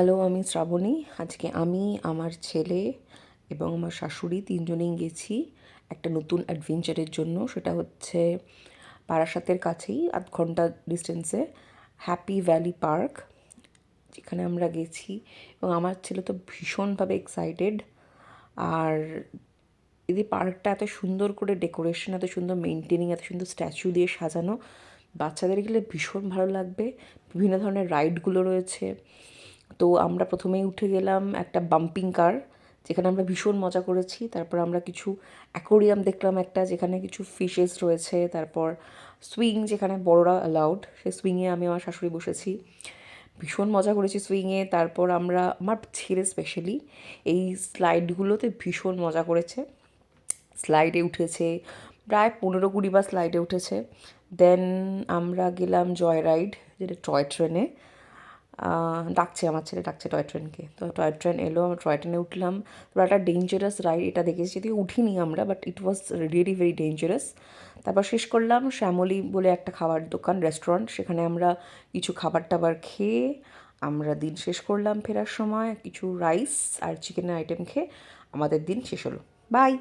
Hello, আমি শ্রাবণী। আজকে আমি, আমার ছেলে এবং আমার শাশুড়ি তিনজনেই গেছি একটা নতুন অ্যাডভেঞ্চারের জন্য। সেটা হচ্ছে বারাসাতের কাছেই, ০.৫ ঘন্টা ডিস্টেন্সে হ্যাপি ভ্যালি পার্ক, যেখানে আমরা গেছি। এবং আমার ছেলে তো ভীষণভাবে এক্সাইটেড। আর এই পার্কটা এত সুন্দর করে ডেকোরেশন, এত সুন্দর মেনটেনিং, এত সুন্দর স্ট্যাচু দিয়ে সাজানো, বাচ্চাদের গেলে ভীষণ ভালো লাগবে। বিভিন্ন ধরনের রাইডগুলো রয়েছে। তো আমরা প্রথমেই উঠে গেলাম একটা বাম্পিং কার, যেখানে আমরা ভীষণ মজা করেছি। তারপর আমরা কিছু অ্যাকোরিয়াম দেখলাম একটা, যেখানে কিছু ফিশেস রয়েছে। তারপর সুইং, যেখানে বড়রা অ্যালাউড, সেই সুইংয়ে আমি আমার শাশুড়ি বসেছি, ভীষণ মজা করেছি সুইংয়ে। তারপর আমার ছেলে স্পেশালি এই স্লাইডগুলোতে ভীষণ মজা করেছে, স্লাইডে উঠেছে, প্রায় 15-20 বার স্লাইডে উঠেছে। দেন আমরা গেলাম জয় রাইড, যেটা টয় ট্রেনে। ডাকছে, আমার ছেলে ডাকছে টয় ট্রেনকে। তো টয় ট্রেন এলো, আমরা টয় ট্রেনে উঠলাম। তো একটা ডেঞ্জারাস রাইড, এটা দেখেছি, যদিও উঠিনি আমরা, but it was really very dangerous. তারপর শেষ করলাম শ্যামলী বলে একটা খাবার দোকান, রেস্টুরেন্ট, সেখানে আমরা কিছু খাবার টাবার খেয়ে আমরা দিন শেষ করলাম। ফেরার সময় কিছু রাইস আর চিকেনের আইটেম খেয়ে আমাদের দিন শেষ হলো। বাই।